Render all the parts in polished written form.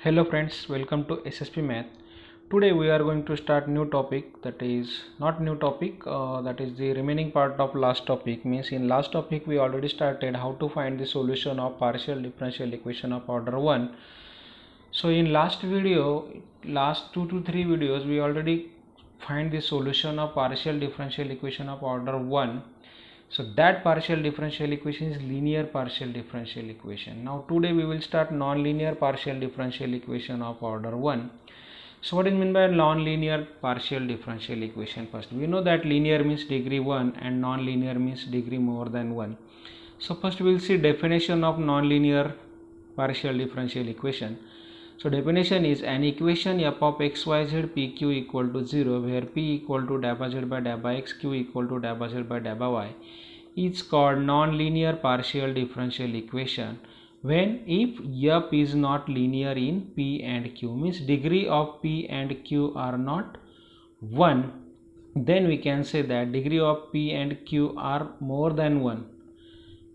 Hello friends, welcome to SSP Math. Today we are going to start new topic, that is not new topic, that is the remaining part of last topic. Means in last topic we already started how to find the solution of partial differential equation of order 1. So in last video, last 2 to 3 videos we already find the solution of partial differential equation of order 1. So that partial differential equation is linear partial differential equation. Now today we will start non-linear partial differential equation of order 1. So what is meant by non-linear partial differential equation? First we know that linear means degree 1 and non-linear means degree more than 1. So first we will see definition of non-linear partial differential equation. So definition is an equation f of xyz pq equal to 0 where p equal to dabba z by dabba x, q equal to dabba z by dabba y is called non-linear partial differential equation when if f is not linear in p and q, means degree of p and q are not 1, then we can say that degree of p and q are more than 1,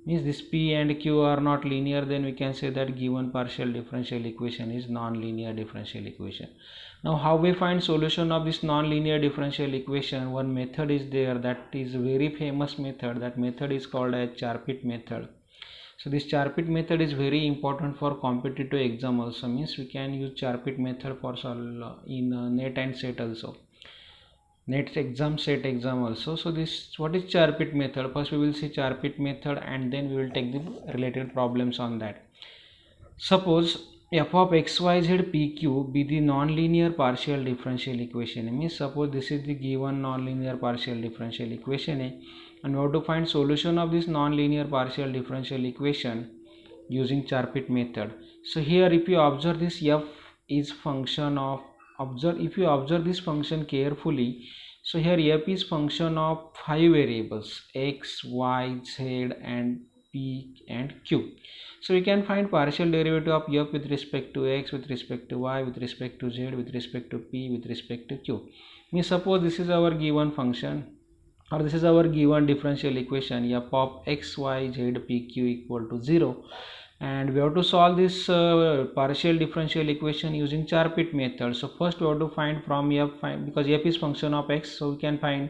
means this p and q are not linear, then we can say that given partial differential equation is non-linear differential equation. Now how we find solution of this non-linear differential equation? One method is there, that is very famous method. That method is called as Charpit method. So this Charpit method is very important for competitive exam also, means we can use Charpit method for in net and set also, net exam, set exam also. So this, what is Charpit method? First we will see Charpit method and then we will take the related problems on that. Suppose f of xyz pq be the non-linear partial differential equation. Means suppose this is the given non-linear partial differential equation and we have to find solution of this non-linear partial differential equation using Charpit method. So here if you observe this f is function of, if you observe this function carefully, so here f is function of 5 variables x, y, z and p and q. So we can find partial derivative of f with respect to x, with respect to y, with respect to z, with respect to p, with respect to q. Means suppose this is our given function, or this is our given differential equation f of x, y, z, p, q equal to 0, and we have to solve this partial differential equation using Charpit method. So first we have to find from f, because f is function of x, so we can find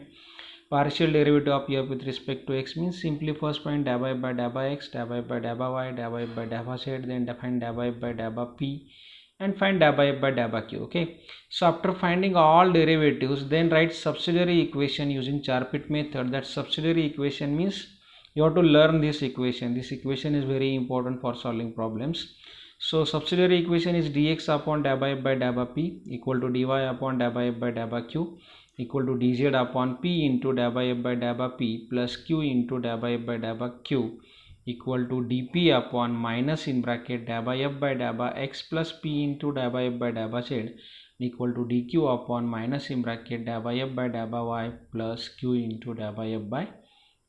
partial derivative of f with respect to x. Means simply first find dabba f by dabba x, dabba f by dabba y, dabba f by dabba z, then find dabba f by dabba p and find dabba f by dabba q. Okay, so after finding all derivatives, then write subsidiary equation using Charpit method. That subsidiary equation means you have to learn this equation. This equation is very important for solving problems. So subsidiary equation is dx upon dabba f by dabba p equal to dy upon dabba f by dabba q equal to dz upon p into dabba f by dabba p plus q into dabba f by dabba q equal to dp upon minus in bracket dabba f by dabba x plus p into dabba f by dabba z equal to dq upon minus in bracket dabba f by dabba y plus q into dabba f by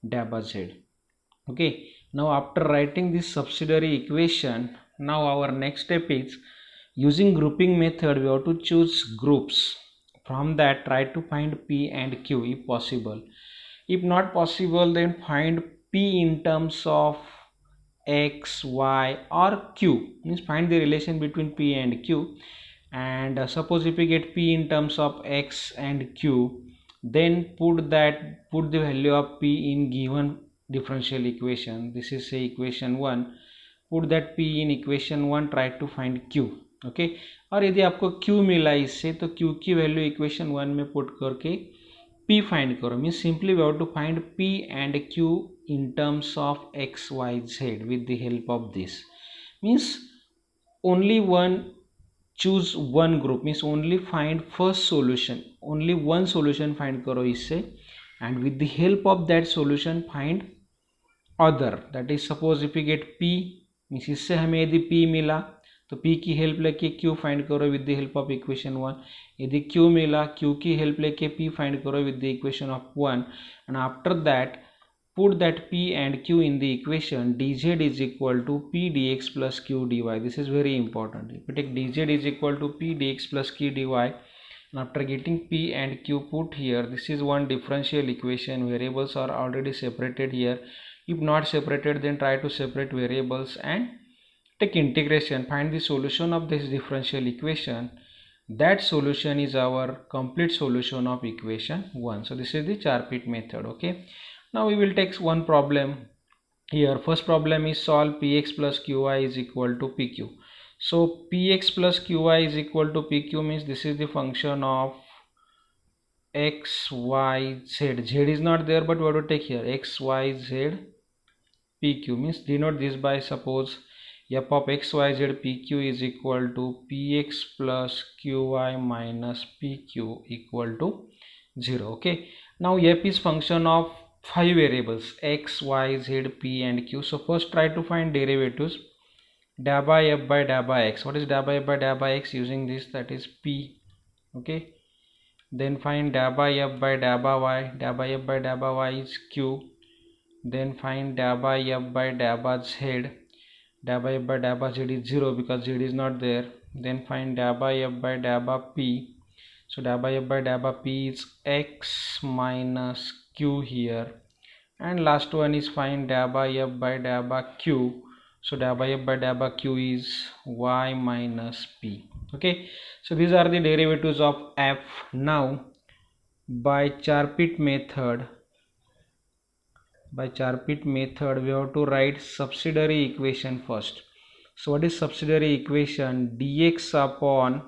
dabba z. Okay, now after writing this subsidiary equation, now our next step is using grouping method. We have to choose groups. From that try to find p and q if possible. If not possible, then find p in terms of x, y or q, means find the relation between p and q. And suppose if we get p in terms of x and q, then put the value of p in given differential equation. This is say equation 1, put that p in equation 1, try to find q. Okay, और यदि आपको q मिला इससे, तो q की value equation 1 में put करके p find करो. Means simply we have to find p and q in terms of x, y, z with the help of this. Means only one, choose one group, means only find first solution, only one solution find करो इससे, and with the help of that solution find other. That is suppose if we get p, means इससे हमें यदि p मिला तो p की help लेके q find करो with the help of equation 1. यदि q मिला, q की हेल्प लेके p फाइंड करो with the equation of 1. And after that put that p and q in the equation. dz is equal to p dx plus q dy. This is very important. If we take dz is equal to p dx plus q dy, and after getting p and q put here, this is one differential equation. Variables are already separated here. If not separated, then try to separate variables and Take integration, find the solution of this differential equation. That solution is our complete solution of equation 1. So this is the Char-Pit method. Okay, now we will take one problem here. First problem is solve px plus qy is equal to pq. So px plus qy is equal to pq means this is the function of x, y, z. Z is not there, but we have to take here x, y, z, pq means denote this by, suppose f of x, y, z, pq is equal to px plus qy minus pq equal to 0. Okay, now f is function of 5 variables x, y, z, p and q. So first try to find derivatives. Da by f by da by x. What is da by f by da by x? Using this, that is p. Okay, then find da by f by da by y. Da by f by da by y is q. Then find da by f by da by z. Da by f by da by z is 0 because z is not there. Then find da by f by da by p. So da by f by da by p is x minus q here. And last one is find da by f by da by q. So da by f by da by q is y minus p. Okay, so these are the derivatives of f. Now by Char-Pit method, we have to write subsidiary equation first. So what is subsidiary equation? Dx upon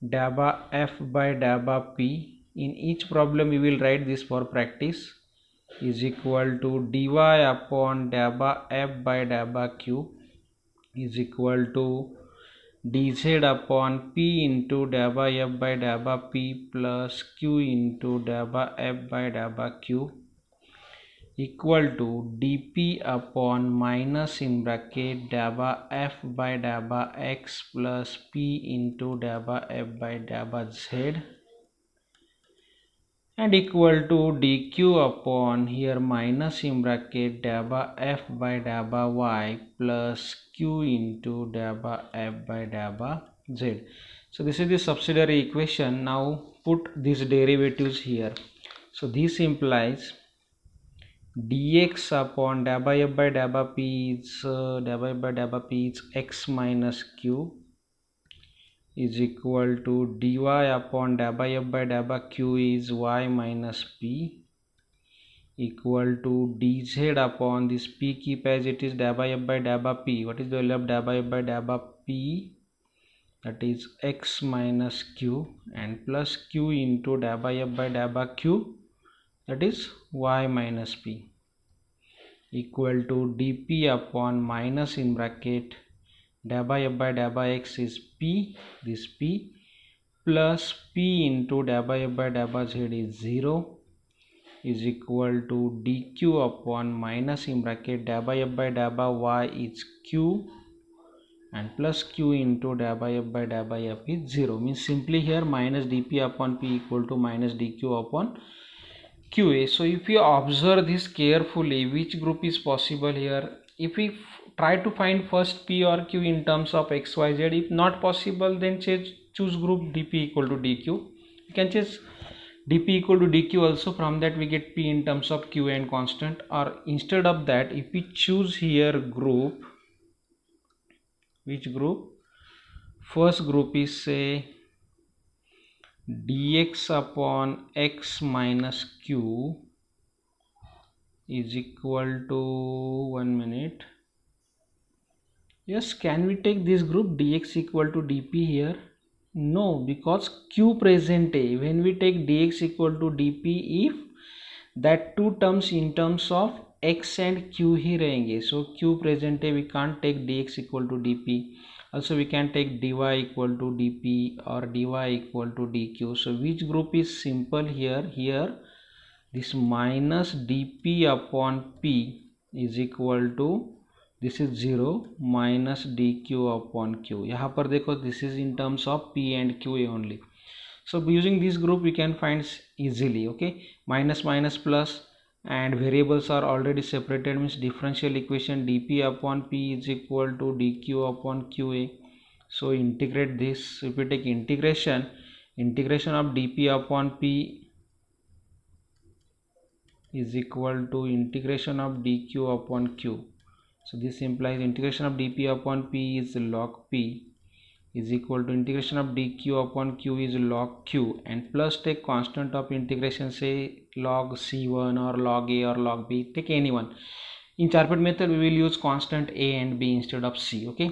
da by f by da by p. In each problem we will write this for practice, is equal to dy upon da by f by da by q is equal to dz upon p into da by f by da by p plus q into da by f by da by q equal to dp upon minus in bracket da by f by da by x plus p into da by f by da by z and equal to dq upon here minus in bracket da by f by da by y plus q into da by f by da by z. So this is the subsidiary equation. Now put these derivatives here. So this implies dx upon da by f by da by p is x minus q is equal to dy upon da by f by da by q is y minus p equal to dz upon this p, keep as it is, da by f by da by p. What is the value of da by f by da by p? That is x minus q and plus q into da by f by da by q, that is y minus p equal to dp upon minus in bracket da by f by da by x is p, this p plus p into da by f by da by z is 0 is equal to dq upon minus in bracket da by f by da by y is q and plus q into da by f by da by f is 0. Means simply here minus dp upon p equal to minus dq upon qa. So if you observe this carefully, which group is possible here? If we try to find first p or q in terms of x, y, z, if not possible, then choose group dp equal to dq. You can choose dp equal to dq also. From that we get p in terms of q and constant. Or instead of that, if we choose here group, which group? First group is say dx upon x minus q is equal to, 1 minute, yes, can we take this group dx equal to dp here? No, because q present a. When we take dx equal to dp, if that two terms in terms of x and q ही रहेंगे, so q present है, we can't take dx equal to dp. Also we can take dy equal to dp or dy equal to dq. So which group is simple here? Here this minus dp upon p is equal to, this is 0 minus dq upon q. यहाँ पर देखो, this is in terms of p and q only. So using this group we can find easily. Okay, minus minus plus and variables are already separated, means differential equation dp upon p is equal to dq upon qa. So integrate this. If we take integration of dp upon p is equal to integration of dq upon q. So this implies integration of dp upon p is log p is equal to integration of dq upon q is log q, and plus take constant of integration, say log c1 or log a or log b, take any one. In Charpit method we will use constant a and b instead of c. Okay,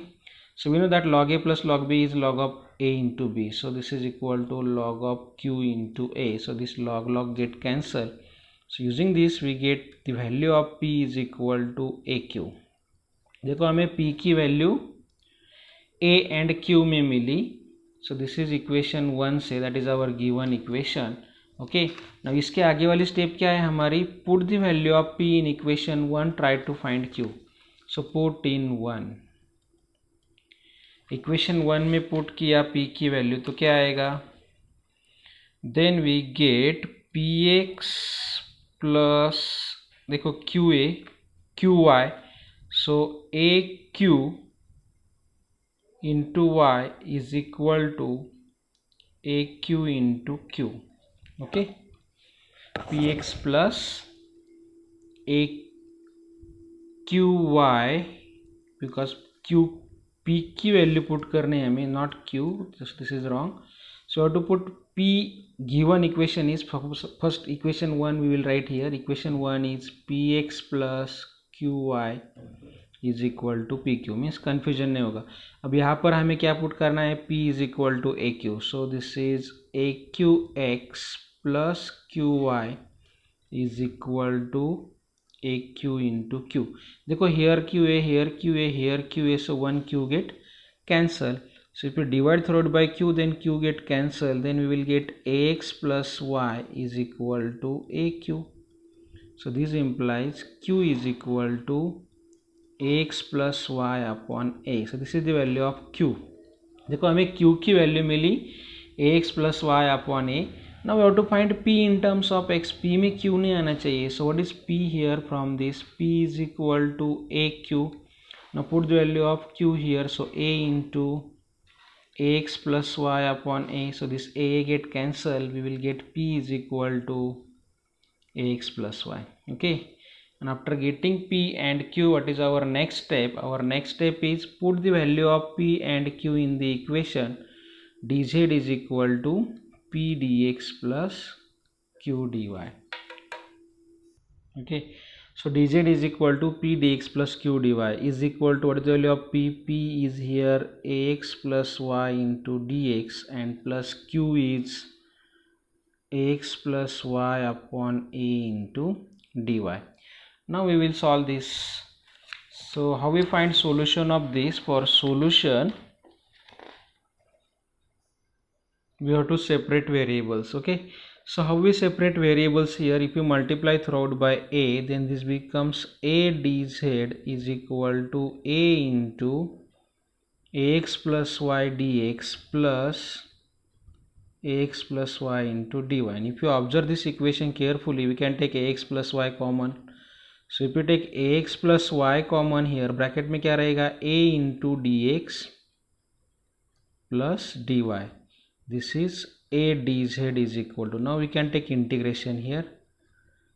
so we know that log a plus log b is log of a into b, so this is equal to log of q into a. So this log get cancelled. So using this we get the value of p is equal to aq. देखो हमें p की value a and q में मिली. So this is equation 1 से, that is our given equation. Okay, now इसके आगे वाली step क्या है हमारी, put the value of p in equation 1, try to find q. So put in 1, equation 1 में put किया p की वैल्यू तो क्या आएगा, then we get px plus देखो qa qy, so aq into y is equal to aq into q. Okay, px plus aqy, because q p की value put करने हैं हमें, not q, this is wrong. So to put p given equation is, first equation 1 we will write here. Equation 1 is px plus qy is equal to pq, means confusion नहीं होगा. अब यहाँ पर हमें क्या पुट करना है, p is equal to aq. So this is aqx plus qy is equal to aq into q. देखो here qa, here qa, here qa, so one q get cancel. So if you divide through by q, then q get cancel, then we will get ax plus y is equal to aq. So this implies q is equal to ax plus y upon a. So this is the value of q. देखो हमें q की value milli ax plus y upon a. Now we have to find p in terms of x. p में q नहीं आना चाहिए. So what is p here from this? p is equal to aq. Now put the value of q here. So a into ax plus y upon a. So this a get cancelled. We will get p is equal to ax plus y. Okay. And after getting p and q, what is our next step? Our next step is put the value of p and q in the equation. dz is equal to p dx plus q dy. Okay, so dz is equal to p dx plus q dy is equal to, what is the value of p? P is here ax plus y into dx, and plus q is ax plus y upon a into dy. Now we will solve this. So how we find solution of this? For solution we have to separate variables. Okay, so how we separate variables here? If you multiply throughout by a, then this becomes a dz is equal to a into ax plus y dx plus ax plus y into dy. And if you observe this equation carefully, we can take ax plus y common. So if you take ax plus y common here, bracket में क्या रहेगा, a into dx plus dy. This is a dz is equal to, now we can take integration here.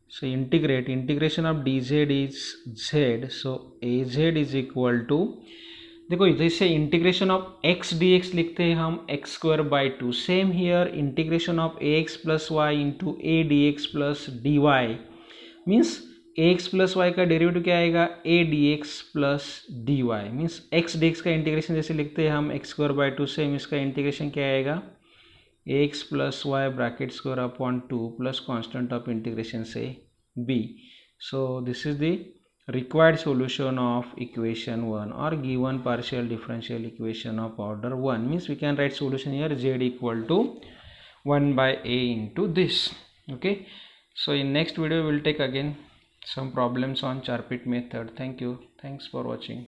So integrate, integration of dz is z, so az is equal to, देखो जैसे integration of x dx लिखते हैं हम x square by 2, same here integration of ax plus y into a dx plus dy means ax plus y का derivative क्या आएगा, a dx plus dy means x dx का integration जैसे लिखते हैं हम x स्क्वायर बाई 2, सेम इसका integration क्या आएगा, ax plus y bracket square upon 2 plus constant of integration से b. So this is the required solution of equation 1 or given partial differential equation of order 1, means we can write solution here z equal to 1 by a into this. Okay, so in next video we will take again some problems on Charpit method. Thank you, thanks for watching.